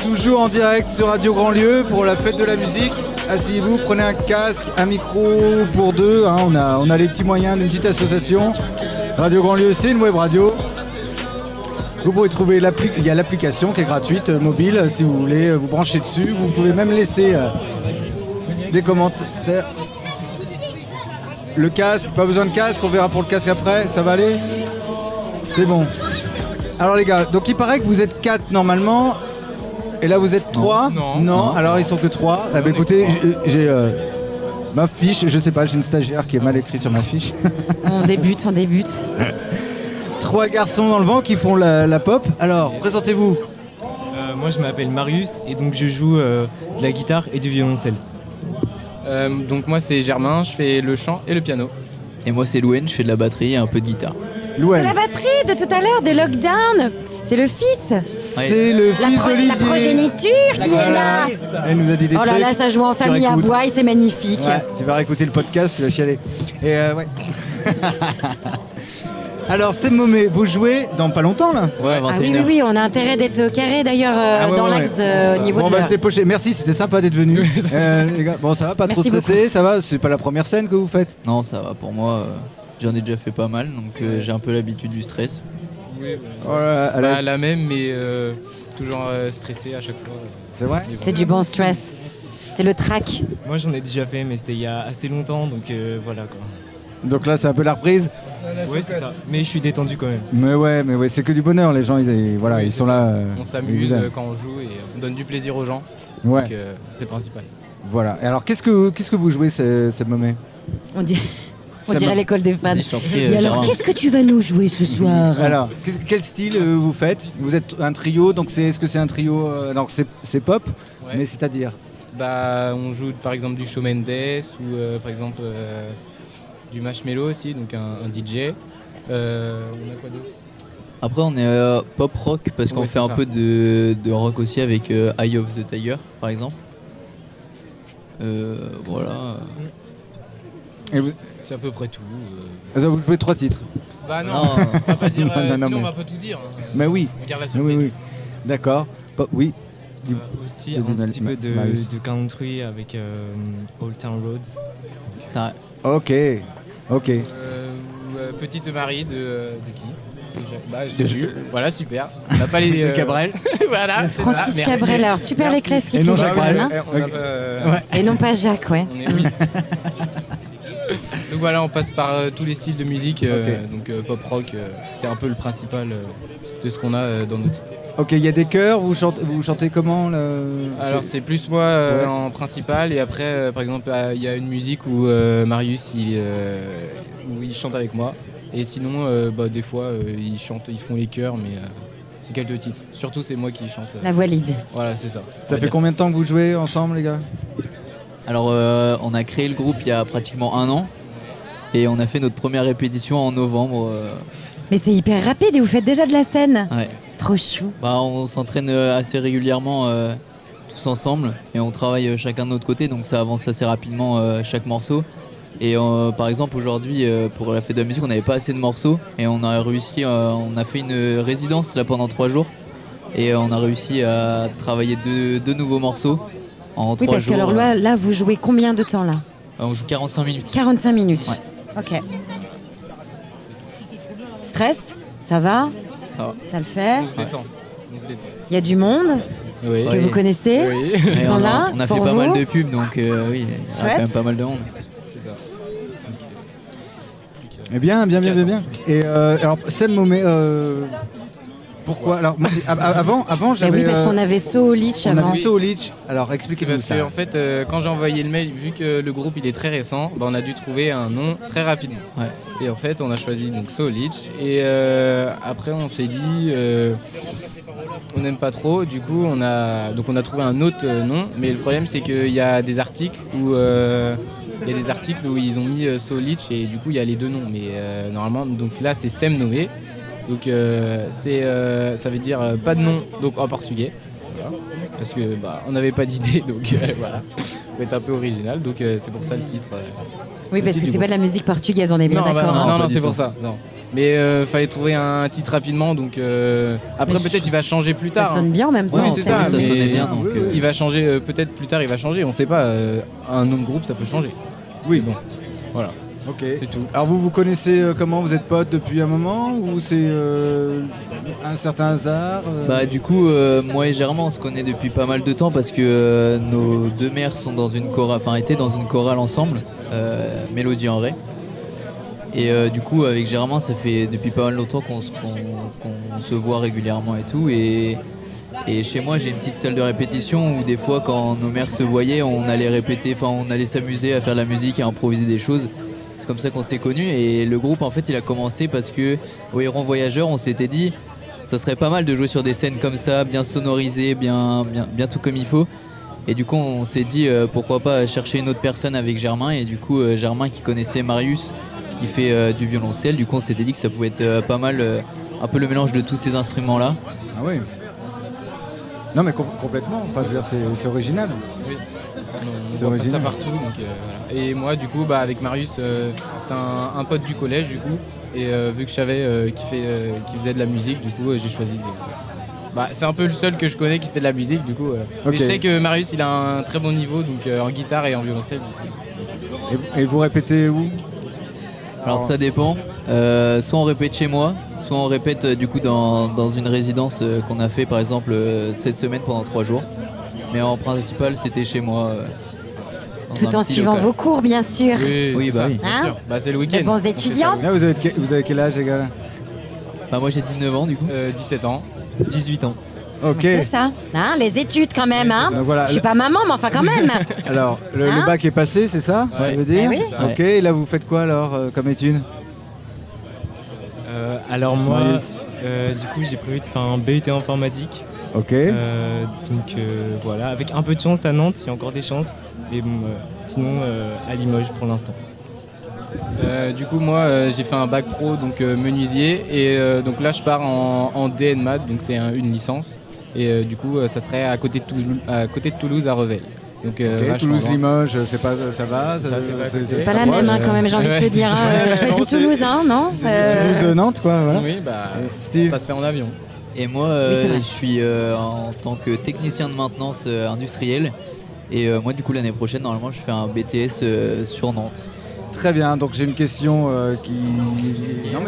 Toujours en direct sur Radio Grandlieu pour la fête de la musique. Asseyez-vous, prenez un casque, un micro pour deux. Hein, on a les petits moyens d'une petite association. Radio Grandlieu, c'est une web radio. Vous pouvez trouver il y a l'application qui est gratuite, mobile, si vous voulez vous brancher dessus. Vous pouvez même laisser des commentaires. Le casque, pas besoin de casque, on verra pour le casque après, ça va aller? C'est bon. Alors les gars, donc il paraît que vous êtes 4 normalement, et là vous êtes 3. Non, alors ils sont que 3. Eh ben, écoutez, j'ai ma fiche, je sais pas, j'ai une stagiaire qui est mal écrite sur ma fiche. On débute. 3 garçons dans le vent qui font la pop. Alors, présentez-vous. Moi je m'appelle Marius et donc je joue de la guitare et du violoncelle. Donc moi c'est Germain, je fais le chant et le piano. Et moi c'est Louen, je fais de la batterie et un peu de guitare. Louen. C'est la batterie de tout à l'heure, de Lockdown. C'est le fils. C'est le fils d'Olivier. La progéniture qui est là. Elle nous a dit des trucs. Oh là là, ça joue en famille à bois et c'est magnifique. Ouais, tu vas réécouter le podcast, tu vas chialer. Et ouais. Alors, c'est Momé, vous jouez dans pas longtemps là? Ouais, 21h. Ah oui, on a intérêt d'être carré d'ailleurs dans l'axe au niveau bon, de on va l'heure. se dépêcher. Merci, c'était sympa d'être venu. Les gars, bon, ça va, pas Merci trop stressé, ça va? C'est pas la première scène que vous faites? Non, ça va pour moi. J'en ai déjà fait pas mal, donc j'ai un peu l'habitude du stress. Oui, Voilà, la même, mais toujours stressé à chaque fois. c'est vrai? C'est du bon stress. C'est le track. Moi j'en ai déjà fait mais c'était il y a assez longtemps donc voilà quoi. Donc là, c'est un peu la reprise. Ouais c'est ça, mais je suis détendu quand même. Mais ouais, c'est que du bonheur, les gens, ils sont là. On ils s'amuse vous aiment. quand on joue et on donne du plaisir aux gens. Ouais, Donc c'est le principal. voilà. Et alors, qu'est-ce que vous jouez, cette Momé? On dirait l'école des fans. Vas-y, je t'en prie, Et alors, Gérard. qu'est-ce que tu vas nous jouer ce soir? Alors, quel style vous faites? Vous êtes un trio, donc est-ce que c'est un trio? Alors, c'est pop, Ouais. mais c'est-à-dire? Bah, on joue par exemple du Shawn Mendes ou par exemple du Marshmello aussi, donc un DJ. On a quoi d'autre? Après on est pop rock parce qu'on Ouais, fait c'est un ça. peu de rock aussi avec Eye of the Tiger par exemple. Voilà. Et vous, C'est à peu près tout. vous jouez 3 titres? Bah non, Non. on va pas dire, Non, non, sinon mais- on va pas tout dire. Mais oui, On garde la oui, surprise. oui. D'accord. Oui. Aussi Vas-y, un tout petit peu Marius. de country avec Old Town Road. Ça, Ok. Petite Marie de qui? Bah, je l'ai vu. Voilà, super. On n'a pas les. De Cabrel. Voilà. c'est ça, Francis merci. Cabrel, alors super les classiques Et non les Jacques gens, Brel. hein. On a Ok. pas- Ouais. Et non pas Jacques, ouais. on est- oui. Donc voilà, on passe par tous les styles de musique. Ok. Donc pop rock, c'est un peu le principal de ce qu'on a dans nos titres. Ok, il y a des chœurs, vous chantez comment Alors c'est plus moi Ouais. en principal et après par exemple il y a une musique où Marius où il chante avec moi et sinon des fois ils font les chœurs mais c'est quelques titres. Surtout c'est moi qui chante. La voix lead. Voilà c'est ça. Ça fait combien de temps que vous jouez ensemble, les gars? alors on a créé le groupe il y a pratiquement 1 an et on a fait notre première répétition en novembre. Mais c'est hyper rapide et vous faites déjà de la scène. Ouais. Trop chou. Bah, on s'entraîne assez régulièrement tous ensemble et on travaille chacun de notre côté donc ça avance assez rapidement chaque morceau. Et par exemple aujourd'hui pour la fête de la musique on n'avait pas assez de morceaux et on a réussi, on a fait une résidence là pendant 3 jours et on a réussi à travailler deux nouveaux morceaux en 3 Oui, parce jours. que alors là, vous jouez combien de temps là? On joue 45 minutes. 45 minutes. Ouais. Ok. Stress? Ça va? Ça va. Ça le fait? On se détend. On se détend. Il y a du monde Oui. que Ouais. vous connaissez? Oui. Ils Et sont on a, là on a fait pour pas mal vous de pubs donc oui, il y a Chouette. quand même pas mal de monde. C'est ça. Eh bien. Et alors, Sam Momé, pourquoi? Alors, moi, avant Eh j'avais. oui, parce qu'on avait So Lich on avant. a vu ça au Litch. Alors, C'est expliquez-nous parce ça. que en fait quand j'ai envoyé le mail vu que le groupe il est très récent, on a dû trouver un nom très rapidement. Ouais. Et en fait on a choisi donc So Lich et après on s'est dit on n'aime pas trop, du coup on a trouvé un autre nom, mais le problème c'est qu'il y a des articles où ils ont mis So Lich et du coup il y a les deux noms, mais normalement donc là c'est Sem Noé, donc ça veut dire pas de nom donc en portugais. Voilà. Parce que on n'avait pas d'idée donc voilà, faut être un peu original donc c'est pour ça le titre. Oui, parce que c'est pas de la musique portugaise, on est bien Non, d'accord. non, pas non, du c'est tout. pour ça. Non. Mais fallait trouver un titre rapidement, donc après Mais peut-être il va changer plus tard. Ça sonne bien en même temps. Oui, en c'est fait. ça, ça mais sonnait bien, donc, il va changer, peut-être plus tard il va changer, on sait pas, un nom de groupe ça peut changer. Oui, Bon, voilà, ok. c'est tout. Alors vous connaissez comment? Vous êtes potes depuis un moment ou c'est un certain hasard Bah du coup, moi et Germain on se connaît depuis pas mal de temps parce que nos deux mères sont dans une chorale, enfin étaient dans une chorale ensemble, Mélodie en Ré. Et du coup avec Germain ça fait depuis pas mal longtemps qu'on se voit régulièrement et tout. Et chez moi j'ai une petite salle de répétition où des fois quand nos mères se voyaient on allait répéter, enfin on allait s'amuser à faire de la musique, à improviser des choses. C'est comme ça qu'on s'est connus et le groupe en fait il a commencé parce que au Héron Voyageur on s'était dit ça serait pas mal de jouer sur des scènes comme ça, bien sonorisées, bien tout comme il faut. Et du coup on s'est dit pourquoi pas chercher une autre personne avec Germain. Et du coup Germain qui connaissait Marius qui fait du violoncelle, du coup on s'était dit que ça pouvait être pas mal, un peu le mélange de tous ces instruments là. Ah oui. Non mais complètement, enfin je veux dire c'est original. Oui. On C'est voit pas ça original. partout, donc voilà. Et moi du coup avec Marius, c'est un pote du collège du coup, et vu que je savais qu'il faisait de la musique, du coup j'ai choisi c'est un peu le seul que je connais qui fait de la musique du coup. Ok. Mais je sais que Marius il a un très bon niveau, donc en guitare et en violoncelle. Du coup, c'est- Et vous répétez où? Alors ça dépend, soit on répète chez moi, soit on répète du coup dans une résidence qu'on a fait par exemple cette semaine pendant 3 jours. Mais en principal c'était chez moi. Dans Tout un en petit suivant local. vos cours, bien sûr. Oui, Oui, c'est bah ça, oui. bien Hein sûr. C'est le week-end. De bons on fait ça. étudiants. Là vous avez quel âge les gars? Bah moi j'ai 19 ans du coup. 17 ans. 18 ans. Ok. C'est ça. Hein, les études quand même. Hein. Donc voilà. Je suis pas maman, mais enfin quand même. Alors le Hein bac est passé, c'est ça? Ça Ouais. veut dire? Eh oui. Ok. Et là vous faites quoi alors comme études? Alors moi, Marius. du coup j'ai prévu de faire un BUT informatique. Ok. Donc voilà, avec un peu de chance à Nantes, il y a encore des chances. Mais bon, sinon à Limoges pour l'instant. Du coup moi j'ai fait un bac pro, donc menuisier, et donc là je pars en DN Math, donc c'est une licence, et du coup ça serait à côté de Toulouse à Revel. Donc Ok, vachement Toulouse loin. Limoges, c'est pas ça va? Ça, c'est pas à côté. C'est ça pas la proche. même hein, quand même, j'ai envie de te Ouais, dire. c'est Hein. ça. Je choisis Non, c'est- Toulouse, hein, non Toulouse Nantes quoi, voilà. Oui, bah Steve. ça se fait en avion. Et moi Oui, c'est vrai. je suis en tant que technicien de maintenance industrielle. Et moi du coup l'année prochaine normalement je fais un BTS sur Nantes. Très bien, donc j'ai une question qui. Non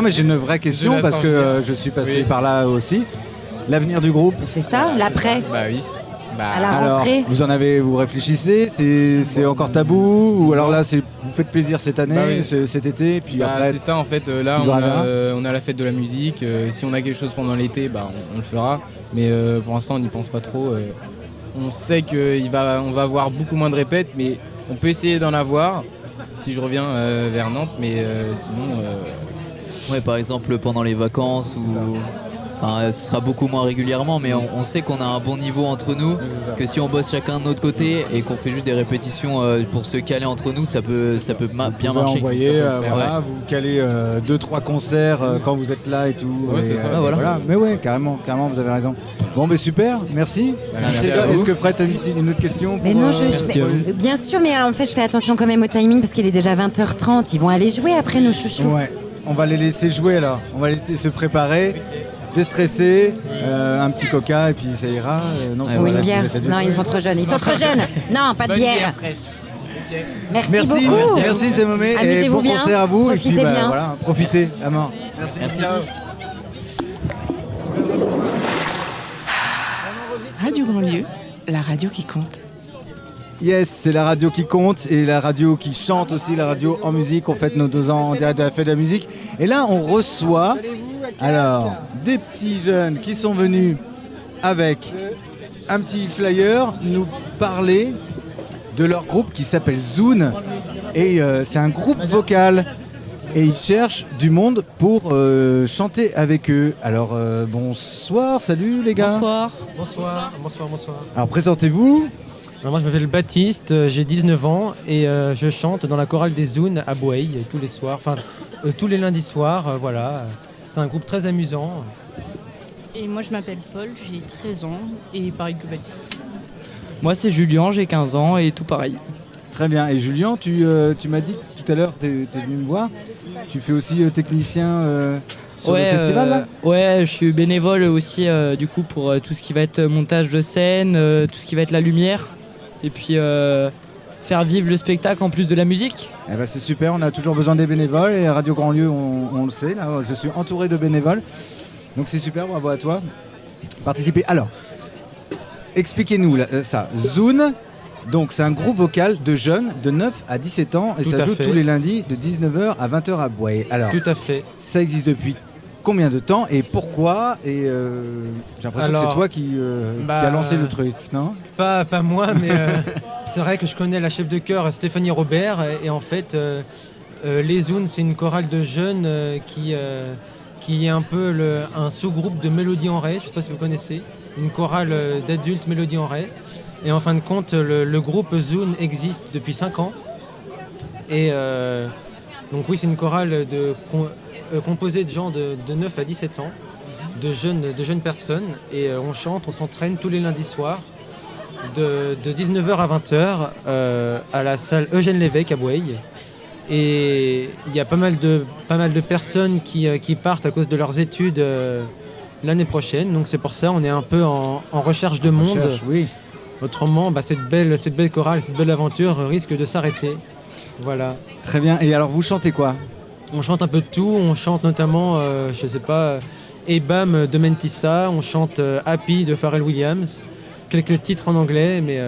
mais j'ai une vraie question la parce sens que venir. je suis passé Oui. par là aussi. L'avenir du groupe. C'est ça, l'après. Bah oui. À la Alors, rentrée. vous réfléchissez, c'est encore tabou ou alors là vous faites plaisir cette année, Bah oui. cet été, puis Bah, après. c'est ça en fait, là tu verras. on a la fête de la musique, si on a quelque chose pendant l'été, bah, on le fera, mais pour l'instant on n'y pense pas trop. On sait qu'on va avoir beaucoup moins de répètes, mais on peut essayer d'en avoir si je reviens vers Nantes, mais sinon Ouais, par exemple pendant les vacances ou. Enfin, ce sera beaucoup moins régulièrement, mais on sait qu'on a un bon niveau entre nous, c'est ça. que si on bosse chacun de notre côté et qu'on fait juste des répétitions pour se caler entre nous, ça peut bien Vous marcher. envoyer, Ça peut le faire, voilà, vous calez 2-3 concerts quand vous êtes là et tout. Ouais, et, c'est ça. Ah, voilà. Mais ouais, carrément, vous avez raison. Bon, mais super, merci. Merci Est-ce à vous. que Fred a une autre question Mais pour, non, Merci à vous. bien sûr, mais en fait, je fais attention quand même au timing parce qu'il est déjà 20h30. Ils vont aller jouer après nos chouchous. Ouais, on va les laisser jouer alors. On va les laisser se préparer, déstresser, un petit coca et puis ça ira. Non, Ouais, Ou vous une êtes bière. adultes. Non, ils sont trop jeunes. Ils sont trop jeunes. Non, pas de Bonne bière. fraîche. Merci beaucoup. Merci Zémomé et Amusez-vous bon bien. concert à vous. Profitez et puis, bien. voilà, profitez à mort. Merci. Merci. Ciao. Radio Grandlieu, la radio qui compte. Yes, c'est la radio qui compte et la radio qui chante aussi, la radio en musique. On fête nos 2 ans en direct de la fête de la musique. Et là, on reçoit alors des petits jeunes qui sont venus avec un petit flyer nous parler de leur groupe qui s'appelle Zoon. Et c'est un groupe vocal. Et ils cherchent du monde pour chanter avec eux. Alors bonsoir, salut les gars. Bonsoir. Alors présentez-vous. Alors, moi je m'appelle Baptiste, j'ai 19 ans et je chante dans la chorale des Zoun à Bouaille tous les soirs, enfin tous les lundis soirs, voilà. C'est un groupe très amusant. Et moi je m'appelle Paul, j'ai 13 ans et pareil que Baptiste. Moi c'est Julien, j'ai 15 ans et tout pareil. Très bien. Et Julien, tu m'as dit tout à l'heure, tu es venu me voir, Tu fais aussi technicien sur le festival là ouais, je suis bénévole aussi du coup pour tout ce qui va être montage de scène, tout ce qui va être la lumière, et puis faire vivre le spectacle en plus de la musique. Eh ben, c'est super, on a toujours besoin des bénévoles et à Radio Grandlieu on le sait, là, je suis entouré de bénévoles. Donc c'est super, bravo à toi. Participer. Alors, expliquez-nous ça. Zoun, donc c'est un groupe vocal de jeunes de 9 à 17 ans et Tout ça à joue fait. tous les lundis de 19h à 20h à Bouaye. Alors, Tout à fait. ça existe depuis combien de temps et pourquoi j'ai l'impression que c'est toi qui a lancé le truc, non? Pas moi, mais c'est vrai que je connais la chef de chœur Stéphanie Robert et en fait les Zouns c'est une chorale de jeunes qui est un peu un sous-groupe de Mélodie en Ré, je ne sais pas si vous connaissez, une chorale d'adultes Mélodie en Ré. Et en fin de compte, le groupe Zoun existe depuis 5 ans. Et donc oui, c'est une chorale composée de gens de 9 à 17 ans, de jeunes personnes. Et on chante, on s'entraîne tous les lundis soirs, de 19h à 20h, à la salle Eugène Lévesque à Bouaye. Et il y a pas mal de personnes qui partent à cause de leurs études l'année prochaine. Donc c'est pour ça on est un peu en recherche de monde. Oui. Autrement, cette belle chorale, cette belle aventure risque de s'arrêter. Voilà. Très bien. Et alors vous chantez quoi? On chante un peu de tout. On chante notamment, je sais pas, Ebam de Mentissa. On chante Happy de Pharrell Williams. Quelques titres en anglais, mais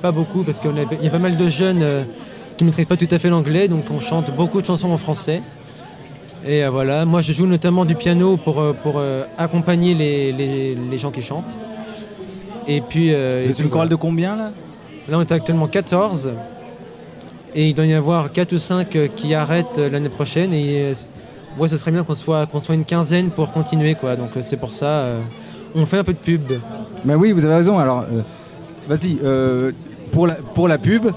pas beaucoup parce qu'il y a pas mal de jeunes qui ne maîtrisent pas tout à fait l'anglais, donc on chante beaucoup de chansons en français. Et voilà, moi je joue notamment du piano pour accompagner les gens qui chantent. Et puis, vous êtes une chorale de combien là? Là on est actuellement 14 et il doit y avoir 4 ou 5 qui arrêtent l'année prochaine et ouais, ce serait bien qu'on soit une quinzaine pour continuer quoi. Donc c'est pour ça on fait un peu de pub. Ben oui, vous avez raison. Alors vas-y, pour la pub.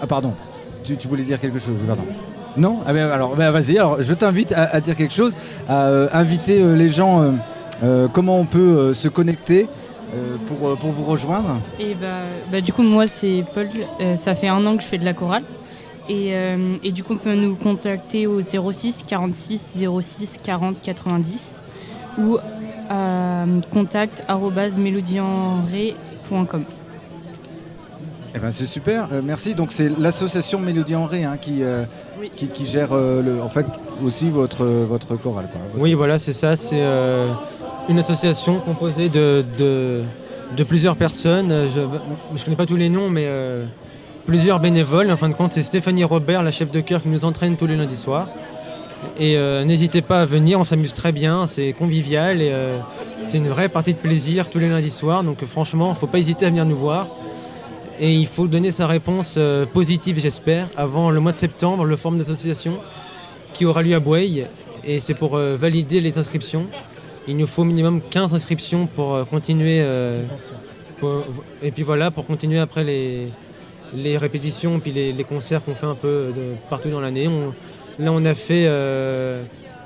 Ah pardon, tu voulais dire quelque chose, pardon. Non? Ah ben alors vas-y, alors je t'invite à dire quelque chose, à inviter les gens, comment on peut se connecter pour vous rejoindre. Et du coup moi c'est Paul, ça fait 1 an que je fais de la chorale et du coup on peut nous contacter au 06 46 06 40 90 ou contact@melodienré.com. Eh ben c'est super, merci. Donc c'est l'association Mélodie en Ré qui gère en fait aussi votre chorale, quoi. Oui, voilà, c'est ça. C'est une association composée de plusieurs personnes. Je ne connais pas tous les noms, mais plusieurs bénévoles. En fin de compte, c'est Stéphanie Robert, la chef de chœur, qui nous entraîne tous les lundis soirs. Et n'hésitez pas à venir, on s'amuse très bien, c'est convivial et c'est une vraie partie de plaisir tous les lundis soirs. Donc franchement, il ne faut pas hésiter à venir nous voir. Et il faut donner sa réponse positive, j'espère, avant le mois de septembre, le forum d'association qui aura lieu à Bouaye. Et c'est pour valider les inscriptions. Il nous faut au minimum 15 inscriptions pour continuer. Et puis voilà, pour continuer après les répétitions, puis les concerts qu'on fait un peu partout dans l'année. Là, on a fait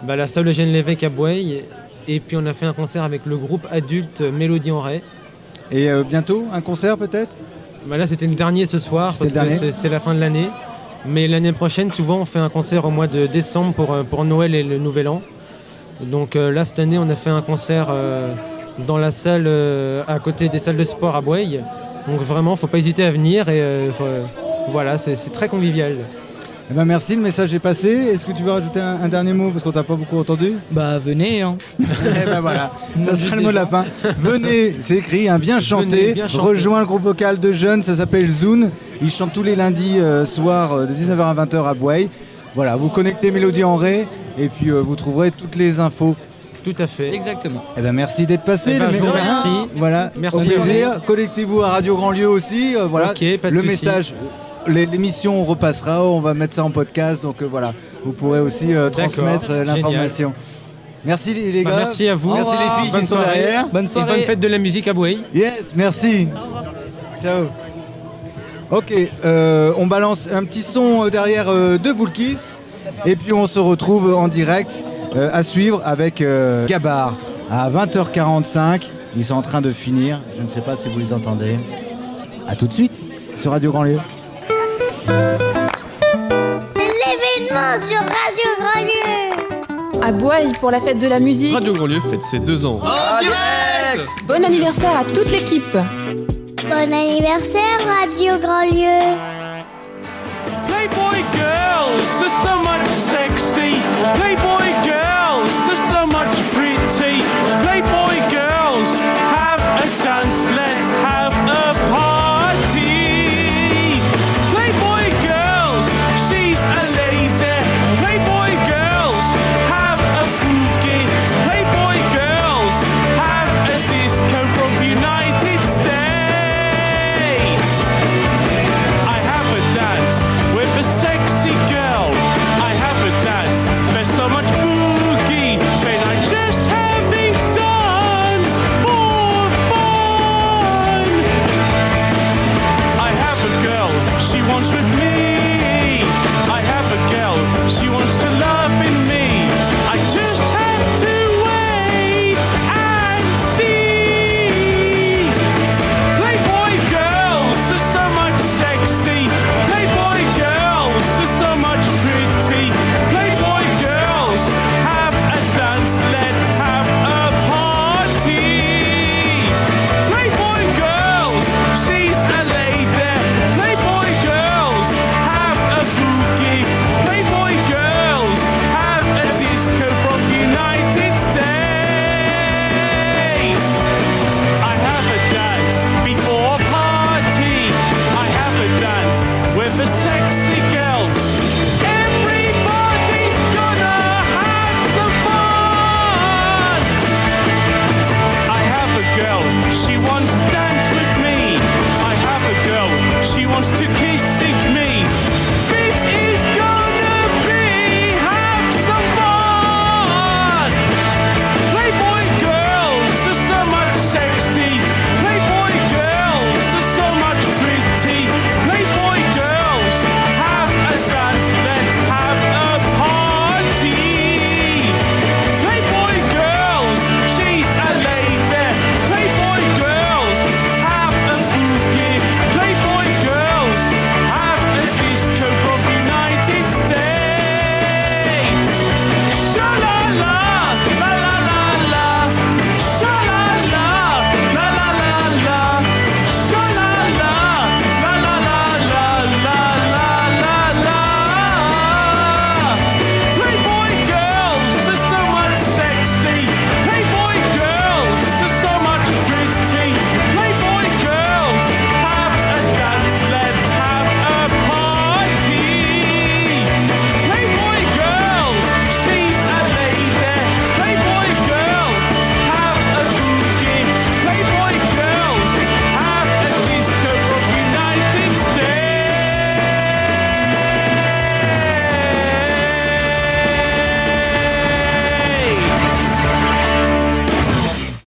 la salle Eugène Lévesque à Bouaye. Et puis on a fait un concert avec le groupe adulte Mélodie en Ré. Et bientôt, un concert peut-être? Là, c'était le dernier ce soir, parce que c'est la fin de l'année. Mais l'année prochaine, souvent, on fait un concert au mois de décembre pour Noël et le Nouvel An. Donc là, cette année, on a fait un concert dans la salle à côté des salles de sport à Bouaye. Donc vraiment, il ne faut pas hésiter à venir. Et voilà, c'est très convivial. Eh ben merci, le message est passé. Est-ce que tu veux rajouter un dernier mot parce qu'on t'a pas beaucoup entendu? Venez hein. Eh ben voilà, ça sera le mot de la fin. Venez, c'est écrit, bien chanter. Rejoins le groupe vocal de jeunes, ça s'appelle Zoun. Ils chantent tous les lundis soirs de 19h à 20h à Bouaye. Voilà, vous connectez Mélodie en Ré et puis vous trouverez toutes les infos. Tout à fait. Exactement. Eh ben merci d'être passé. Je vous remercie. Voilà, merci. Au plaisir. Connectez-vous à Radio Grandlieu aussi. Voilà, okay, pas de le souci. message. L'émission on repassera, on va mettre ça en podcast, donc voilà, vous pourrez aussi transmettre l'information. Merci les gars. Merci à vous. Merci les filles qui sont derrière. Bonne soirée. Et bonne fête de la musique à Bouaye. Yes, merci. Ciao. Ok, on balance un petit son derrière de Boulkis et puis on se retrouve en direct à suivre avec Gabar à 20h45. Ils sont en train de finir, je ne sais pas si vous les entendez. A tout de suite sur Radio Grandlieu. C'est l'événement sur Radio Grandlieu. à Boye pour la fête de la musique. Radio Grandlieu fête ses 2 ans. Bon anniversaire à toute l'équipe. Bon anniversaire Radio Grandlieu. Playboy girls, there's so much sexy. Playboy